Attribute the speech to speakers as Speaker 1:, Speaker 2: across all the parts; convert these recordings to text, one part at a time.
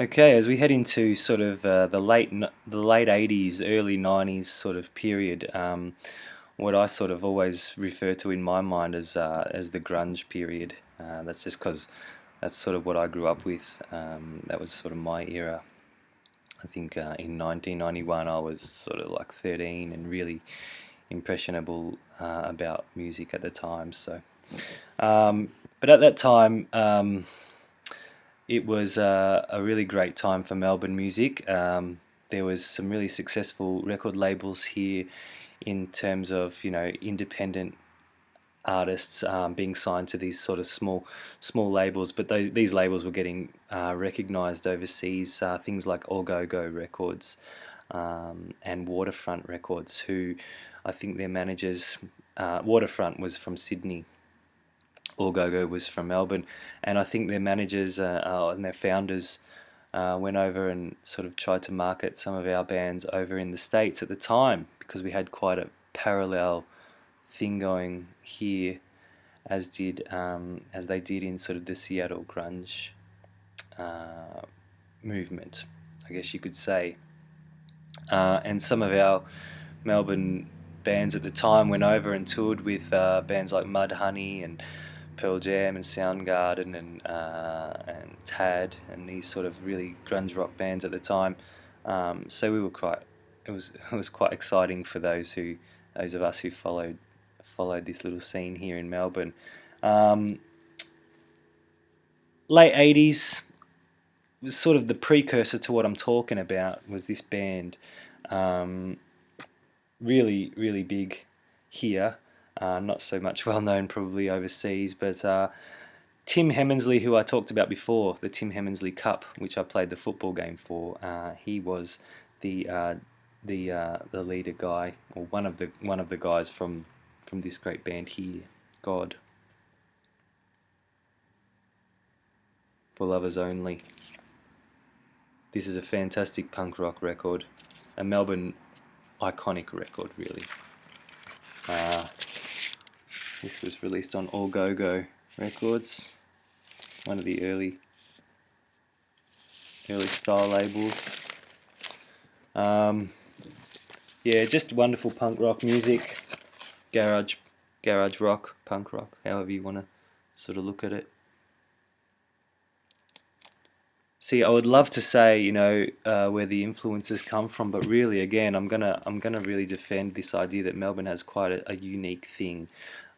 Speaker 1: Okay, as we head into sort of the late 80s, early 90s sort of period, what I sort of always refer to in my mind as the grunge period. That's just because that's sort of what I grew up with. That was sort of my era. I think in 1991 I was sort of like 13 and really impressionable about music at the time. But at that time. It was a really great time for Melbourne music. There was some really successful record labels here in terms of independent artists being signed to these sort of small labels, but these labels were getting recognised overseas. Things like All Go Go Records and Waterfront Records, who I think their managers, Waterfront was from Sydney, All Go Go was from Melbourne, and I think their managers and their founders went over and sort of tried to market some of our bands over in the States at the time, because we had quite a parallel thing going here as they did in sort of the Seattle grunge uh, movement, I guess you could say. And some of our Melbourne bands at the time went over and toured with bands like Mudhoney and Pearl Jam and Soundgarden and Tad and these sort of really grunge rock bands at the time. So we were quite. It was quite exciting for those of us who followed this little scene here in Melbourne. Um, Late 80s was sort of the precursor to what I'm talking about. Was this band um, really big here? Not so much well known probably overseas, but Tim Hemmensley, who I talked about before, the Tim Hemmensley Cup, which I played the football game for, he was the the leader guy, or one of the guys from this great band here, God, for Lovers Only. This is a fantastic punk rock record, a Melbourne iconic record, really. Uh, this was released on All Go Go Records, one of the early style labels. Um, yeah, just wonderful punk rock music, garage garage rock, punk rock, however you want to sort of look at it. See, I would love to say, where the influences come from, but really, again, I'm gonna really defend this idea that Melbourne has quite a unique thing.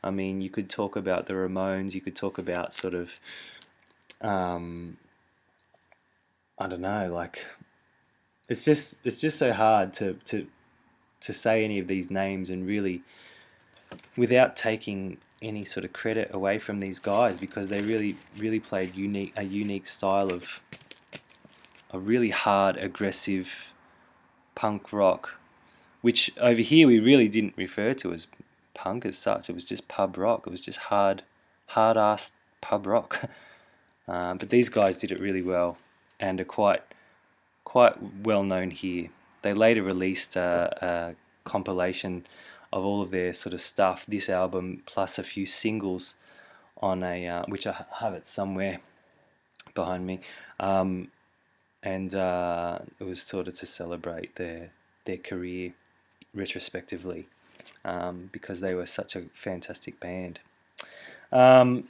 Speaker 1: I mean, you could talk about the Ramones, you could talk about sort of, um, I don't know, like it's just so hard to say any of these names and really without taking any sort of credit away from these guys, because they really played a unique style of a really hard, aggressive punk rock, which over here we really didn't refer to as punk as such. It was just pub rock. It was just hard ass pub rock. But these guys did it really well, and are quite well known here. They later released a compilation of all of their sort of stuff, this album plus a few singles on which I have it somewhere behind me. And it was sort of to celebrate their career retrospectively, because they were such a fantastic band. Um,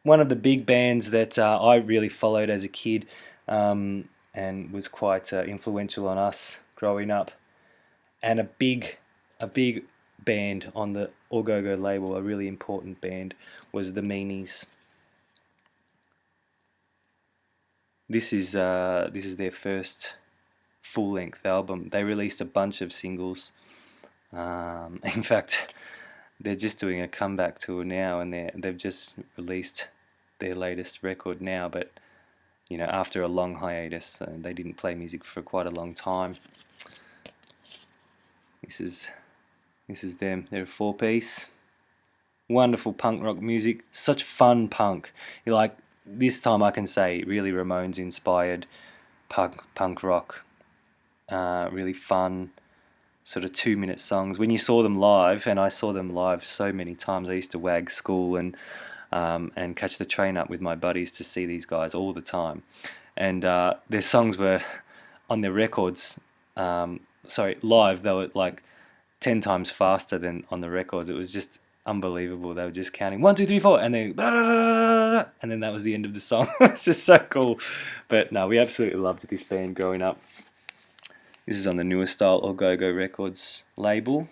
Speaker 1: One of the big bands that I really followed as a kid, and was quite influential on us growing up, and a big band on the All Go Go label, a really important band, was the Meanies. This is their first full-length album. They released a bunch of singles. In fact, they're just doing a comeback tour now, and they've just released their latest record now. But after a long hiatus, they didn't play music for quite a long time. This is them. They're a four-piece. Wonderful punk rock music. Such fun punk. You like this time I can say really Ramones inspired punk rock. Really fun, sort of 2-minute songs. When you saw them live, and I saw them live so many times, I used to wag school and catch the train up with my buddies to see these guys all the time. and their songs were on their records. Live they were like 10 times faster than on the records. It was just unbelievable. They were just counting 1, 2, 3, 4, and then and then that was the end of the song. It's just so cool. But no, we absolutely loved this band growing up. This is on the Newer Style or Go-Go Records label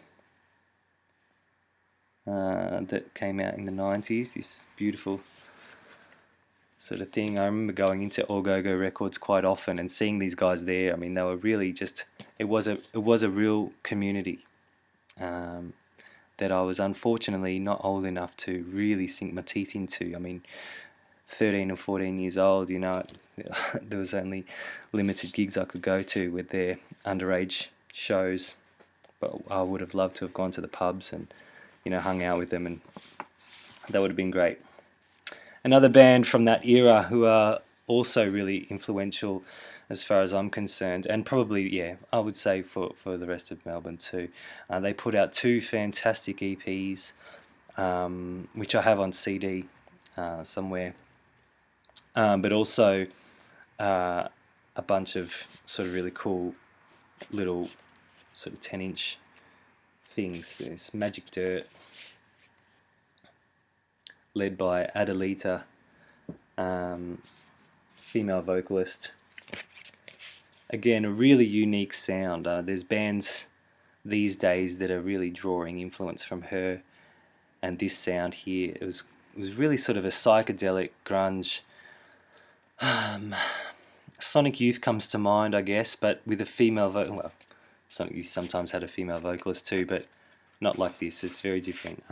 Speaker 1: that came out in the 90s. This beautiful sort of thing. I remember going into All Go-Go Records quite often and seeing these guys there. I mean, they were really just, it was a real community that I was unfortunately not old enough to really sink my teeth into. I mean, 13 or 14 years old, there was only limited gigs I could go to with their underage shows, but I would have loved to have gone to the pubs and hung out with them, and that would have been great. Another band from that era who are also really influential as far as I'm concerned, and probably, yeah, I would say for the rest of Melbourne too. They put out 2 fantastic EPs, which I have on CD somewhere, but also a bunch of sort of really cool little sort of 10-inch things. There's Magic Dirt, led by Adelita, female vocalist. Again, a really unique sound. There's bands these days that are really drawing influence from her and this sound here. It was really sort of a psychedelic grunge. Sonic Youth comes to mind, I guess, but with a female well, Sonic Youth sometimes had a female vocalist too, but not like this. It's very different.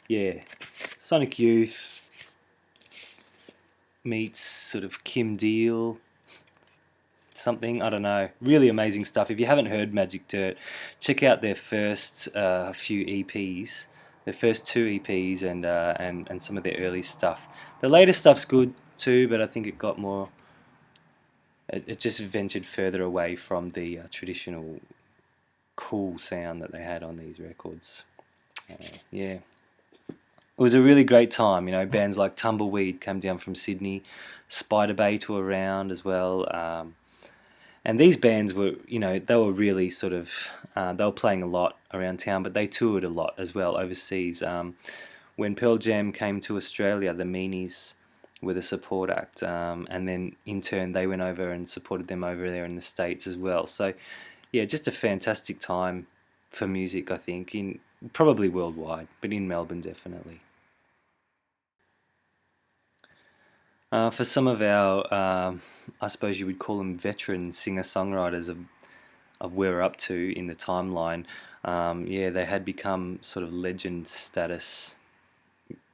Speaker 1: Yeah, Sonic Youth meets sort of Kim Deal, something, I don't know. Really amazing stuff. If you haven't heard Magic Dirt, check out their first few EPs, their first 2 EPs, and some of their early stuff. The later stuff's good too, but I think it got more. It just ventured further away from the traditional cool sound that they had on these records. Yeah. It was a really great time. Bands like Tumbleweed came down from Sydney, Spiderbait were around as well, and these bands were, they were really sort of, they were playing a lot around town, but they toured a lot as well overseas. When Pearl Jam came to Australia, the Meanies were the support act, and then in turn they went over and supported them over there in the States as well. So yeah, just a fantastic time for music, I think, probably worldwide, but in Melbourne definitely. For some of our, I suppose you would call them veteran singer-songwriters of where we're up to in the timeline, yeah, they had become sort of legend status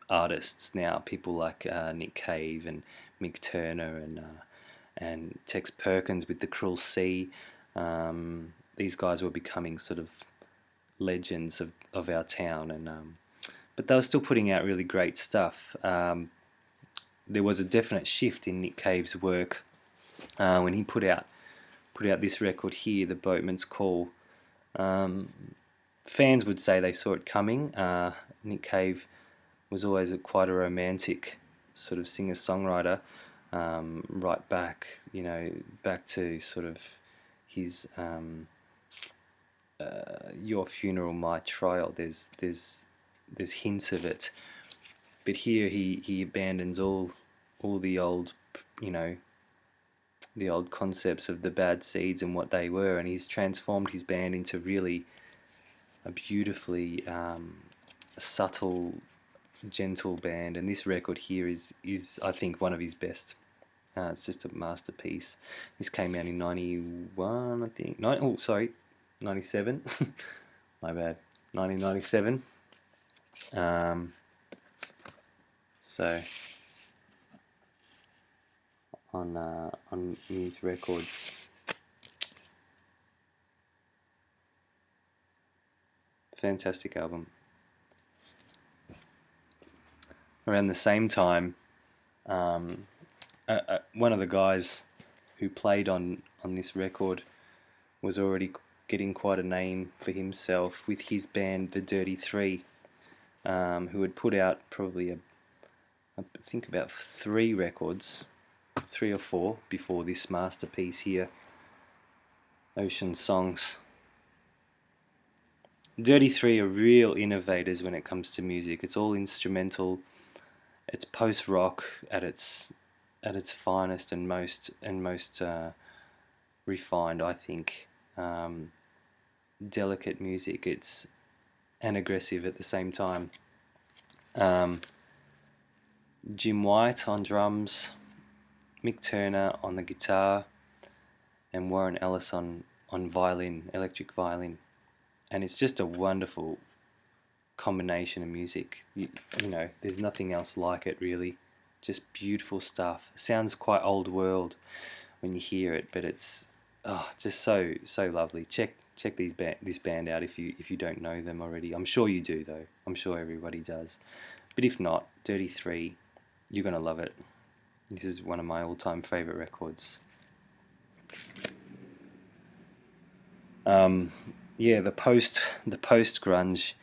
Speaker 1: artists now. People like Nick Cave and Mick Turner and Tex Perkins with The Cruel Sea. These guys were becoming sort of legends of our town, and but they were still putting out really great stuff. There was a definite shift in Nick Cave's work when he put out this record here, The Boatman's Call. Fans would say they saw it coming. Nick Cave was always quite a romantic sort of singer-songwriter, right back, back to sort of his Your Funeral, My Trial. There's hints of it, but here he abandons all the old, the old concepts of the Bad Seeds and what they were, and he's transformed his band into really a beautifully subtle, gentle band. And this record here is I think one of his best. It's just a masterpiece. This came out in 91, I think. 97. My bad. 1997. So on Mute Records. Fantastic album. Around the same time, one of the guys who played on this record was already getting quite a name for himself with his band, The Dirty Three, who had put out probably I think about 3 records 3 or 4 before this masterpiece here, Ocean Songs. Dirty Three are real innovators when it comes to music. It's all instrumental. It's post rock at its finest and most refined, I think. Delicate music. It's and aggressive at the same time. Um, Jim White on drums, Mick Turner on the guitar, and Warren Ellis on violin, electric violin. And it's just a wonderful combination of music. You know, there's nothing else like it really. Just beautiful stuff. It sounds quite old world when you hear it, but it's just so lovely. Check this band out if you don't know them already. I'm sure you do though. I'm sure everybody does. But if not, Dirty Three, you're gonna love it. This is one of my all-time favorite records. Yeah, the post grunge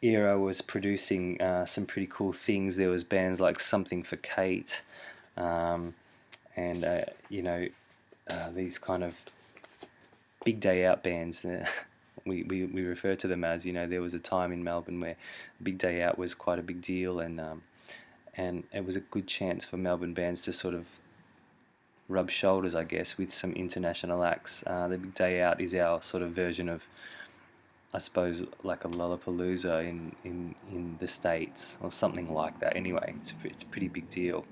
Speaker 1: era was producing some pretty cool things. There was bands like Something for Kate, um, and these kind of big day out bands. We refer to them as, there was a time in Melbourne where big day out was quite a big deal, and it was a good chance for Melbourne bands to sort of rub shoulders, I guess, with some international acts. The big day out is our sort of version of, I suppose, like a Lollapalooza in the States or something like that. Anyway, it's a pretty big deal.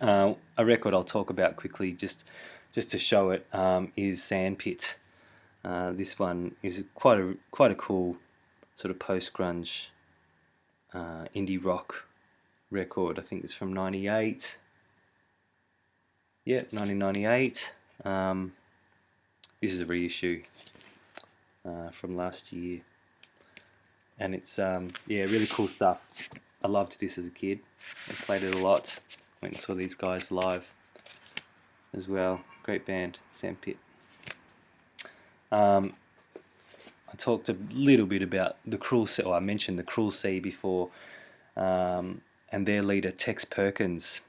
Speaker 1: A record I'll talk about quickly, just to show it, is Sandpit. This one is quite a cool sort of post grunge indie rock record. I think it's from '98. Yeah, 1998. This is a reissue from last year, and it's really cool stuff. I loved this as a kid. I played it a lot. Went and saw these guys live as well. Great band, Sandpit. I talked a little bit about the Cruel Sea, or I mentioned the Cruel Sea before, and their leader Tex Perkins.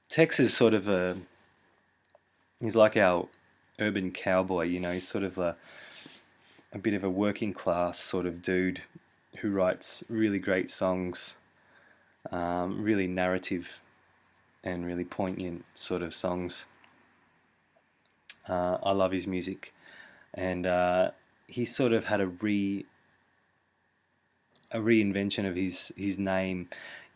Speaker 1: Tex is sort of he's like our urban cowboy, he's sort of a bit of a working class sort of dude who writes really great songs, really narrative and really poignant sort of songs. I love his music, and he sort of had a reinvention of his name,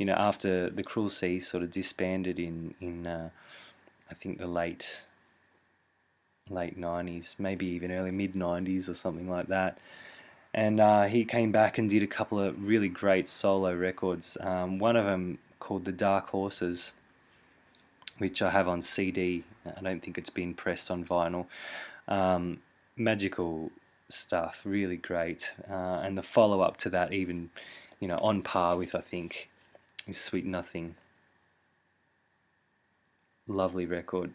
Speaker 1: after the Cruel Sea sort of disbanded in I think the late '90s, maybe even early mid '90s or something like that. And he came back and did a couple of really great solo records. One of them called The Dark Horses, which I have on CD. I don't think it's been pressed on vinyl. Magical stuff, really great. And the follow up to that, even, on par with, I think, is Sweet Nothing. Lovely record.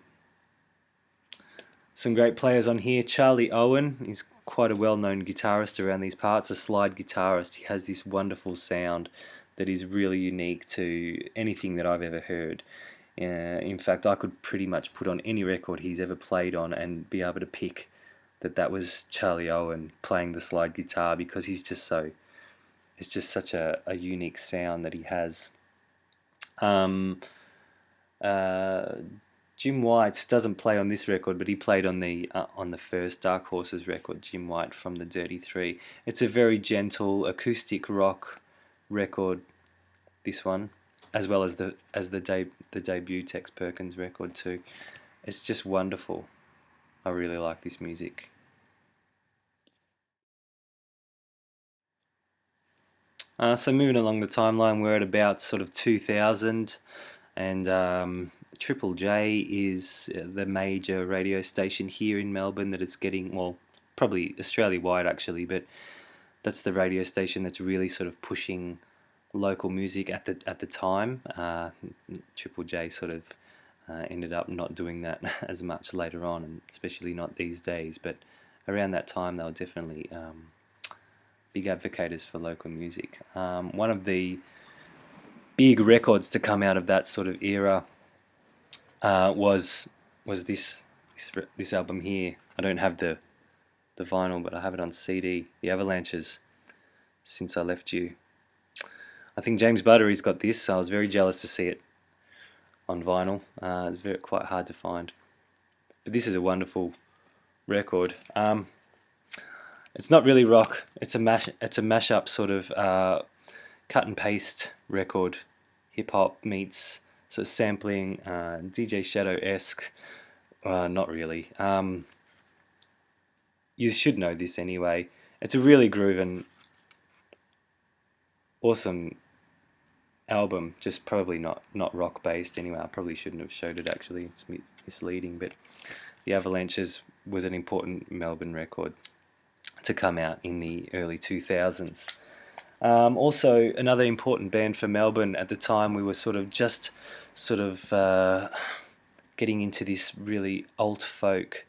Speaker 1: Some great players on here. Charlie Owen is quite a well-known guitarist around these parts, a slide guitarist. He has this wonderful sound that is really unique to anything that I've ever heard. In fact, I could pretty much put on any record he's ever played on and be able to pick that was Charlie Owen playing the slide guitar, because it's just such a unique sound that he has. Jim White doesn't play on this record, but he played on the first Dark Horses record, Jim White from the Dirty Three. It's a very gentle acoustic rock record, this one, as well as the debut Tex Perkins record too. It's just wonderful. I really like this music. So moving along the timeline, we're at about sort of 2000, and Triple J is the major radio station here in Melbourne that it's getting, well, probably Australia-wide actually, but that's the radio station that's really sort of pushing local music at the time. Triple J sort of ended up not doing that as much later on, and especially not these days, but around that time they were definitely big advocates for local music. One of the big records to come out of that sort of era was this album here. I don't have the vinyl, but I have it on CD. The Avalanches, Since I Left You. I think James Buttery's got this, so I was very jealous to see it on vinyl. It's quite hard to find. But this is a wonderful record. It's not really rock. It's a mashup sort of cut and paste record. Hip hop meets sort of sampling, DJ Shadow-esque. Not really. You should know this anyway. It's a really grooving, awesome album, just probably not rock based anyway. I probably shouldn't have showed it, actually. It's misleading, but the Avalanches was an important Melbourne record to come out in the early 2000s. Also, another important band for Melbourne at the time. We were just getting into this really alt folk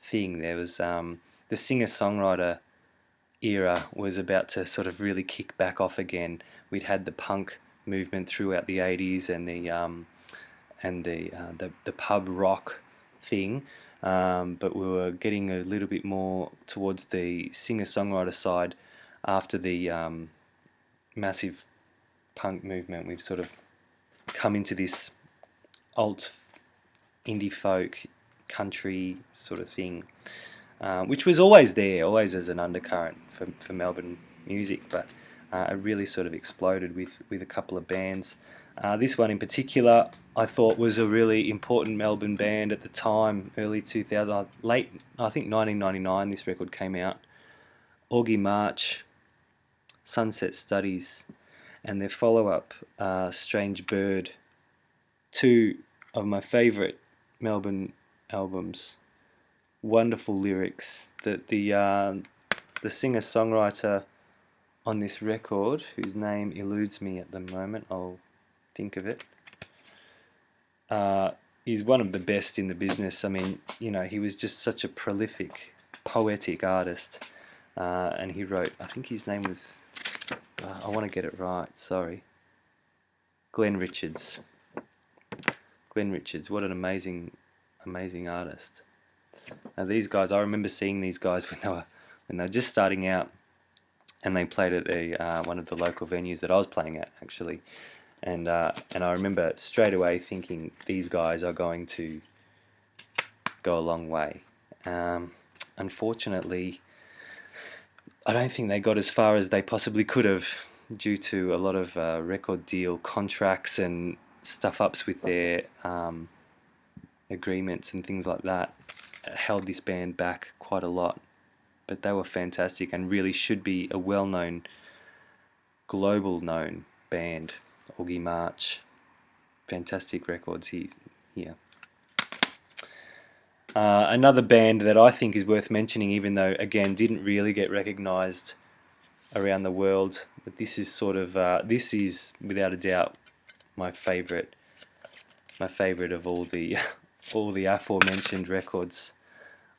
Speaker 1: thing. There was the singer-songwriter era was about to sort of really kick back off again. We'd had the punk movement throughout the 80s and the pub rock thing, but we were getting a little bit more towards the singer-songwriter side after the massive punk movement. We've sort of come into this alt indie folk country sort of thing, which was always there, always as an undercurrent for Melbourne music, but it really sort of exploded with a couple of bands. This one in particular I thought was a really important Melbourne band at the time, early 2000, I think 1999 this record came out. Augie March, Sunset Studies, and their follow-up, Strange Bird, two of my favourite Melbourne albums. Wonderful lyrics. The singer-songwriter on this record, whose name eludes me at the moment, I'll think of it, is one of the best in the business. I mean, he was just such a prolific, poetic artist, and he wrote, I think his name was, I want to get it right, sorry, Glenn Richards. Glenn Richards, what an amazing artist. Now these guys, I remember seeing these guys when they were just starting out, and they played at one of the local venues that I was playing at, actually. And I remember straight away thinking, these guys are going to go a long way. Unfortunately, I don't think they got as far as they possibly could have, due to a lot of record deal contracts and stuff-ups with their agreements and things like that. Held this band back quite a lot. But they were fantastic and really should be a well-known, global-known band. Augie March, fantastic records here. Another band that I think is worth mentioning, even though again didn't really get recognised around the world, but this is this is without a doubt my favourite of all the aforementioned records.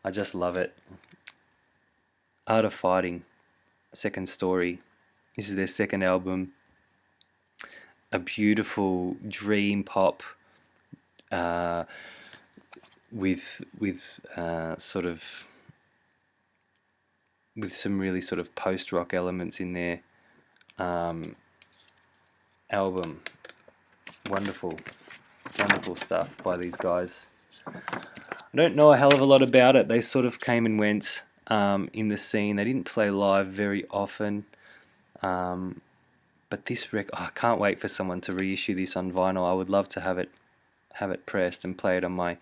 Speaker 1: I just love it. Art of Fighting, Second Story. This is their second album. A beautiful dream pop with some really sort of post rock elements in their album. Wonderful stuff by these guys. I don't know a hell of a lot about it. They sort of came and went in the scene. They didn't play live very often. But this I can't wait for someone to reissue this on vinyl. I would love to have it pressed and play it on my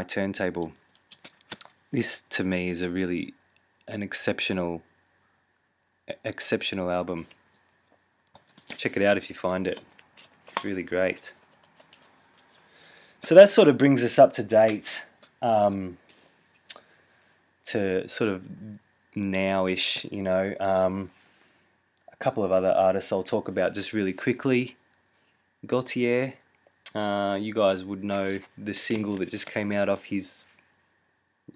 Speaker 1: turntable. This to me is an exceptional album. Check it out if you find it. It's really great. So that sort of brings us up to date to sort of now-ish, a couple of other artists I'll talk about just really quickly. Gautier, you guys would know the single that just came out off his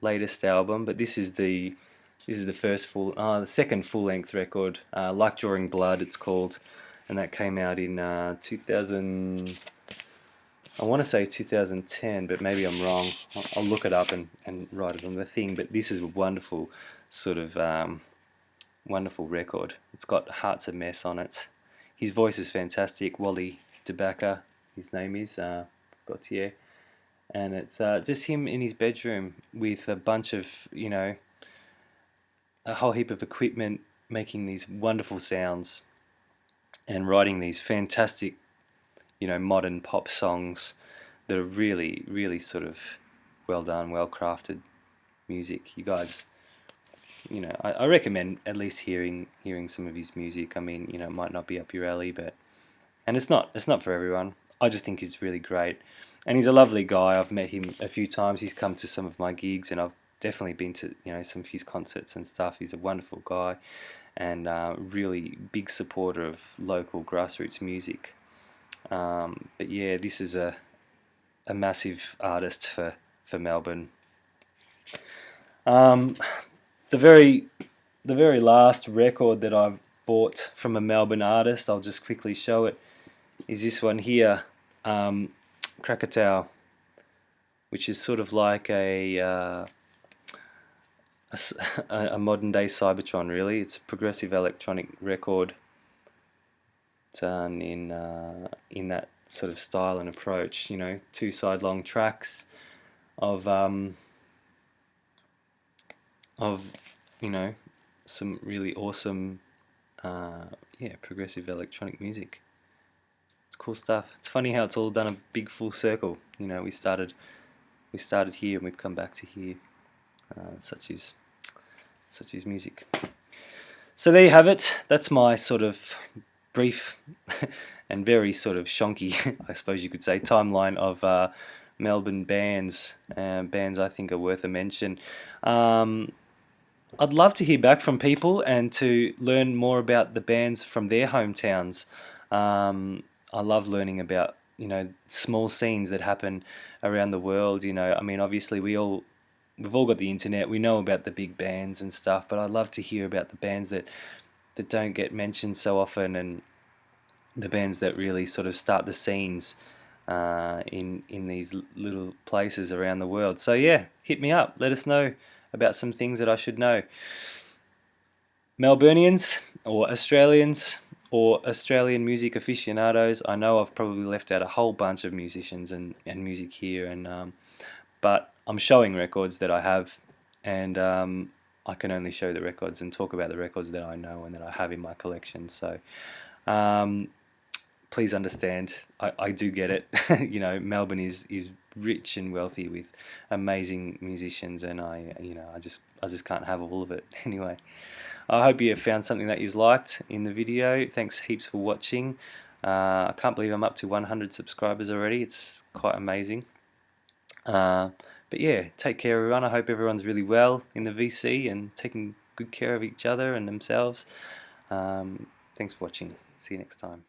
Speaker 1: latest album, but this is the the second full-length record, Like Drawing Blood it's called, and that came out in 2000. I want to say 2010, but maybe I'm wrong. I'll look it up and write it on the thing. But this is a wonderful sort of wonderful record. It's got Heart's a Mess on it. His voice is fantastic. Wally DeBacker, his name is Gautier, and it's just him in his bedroom with a bunch of, you know, a whole heap of equipment, making these wonderful sounds and writing these fantastic, you know, modern pop songs that are really, really sort of well done, well crafted music. You guys, you know, I recommend at least hearing some of his music. I mean, you know, it might not be up your alley, but and it's not for everyone. I just think he's really great, and he's a lovely guy. I've met him a few times. He's come to some of my gigs, and I've definitely been to, you know, some of his concerts and stuff. He's a wonderful guy, and really big supporter of local grassroots music. But yeah, this is a massive artist for Melbourne. Um, the very last record that I've bought from a Melbourne artist, I'll just quickly show it, is this one here, Krakatoa, which is sort of like a modern day Cybertron, really. It's a progressive electronic record done in that sort of style and approach. You know, two sidelong tracks of you know, some really awesome yeah, progressive electronic music. It's cool stuff. It's funny how it's all done a big full circle. You know, we started here and we've come back to here. Such is music. So there you have it. That's my sort of brief and very sort of shonky, I suppose you could say, timeline of Melbourne bands. Bands I think are worth a mention. I'd love to hear back from people and to learn more about the bands from their hometowns. I love learning about, you know, small scenes that happen around the world. You know, I mean, obviously we've all got the internet. We know about the big bands and stuff, but I'd love to hear about the bands that don't get mentioned so often, and the bands that really sort of start the scenes in these little places around the world. So yeah, hit me up. Let us know about some things that I should know. Melburnians or Australians or Australian music aficionados, I know I've probably left out a whole bunch of musicians and music here, and but I'm showing records that I have, and I can only show the records and talk about the records that I know and that I have in my collection. So please understand, I do get it. You know, Melbourne is rich and wealthy with amazing musicians, and you know, I just can't have all of it. Anyway, I hope you have found something that you liked in the video. Thanks heaps for watching. I can't believe I'm up to 100 subscribers already. It's quite amazing. But yeah, take care everyone. I hope everyone's really well in the VC and taking good care of each other and themselves. Thanks for watching. See you next time.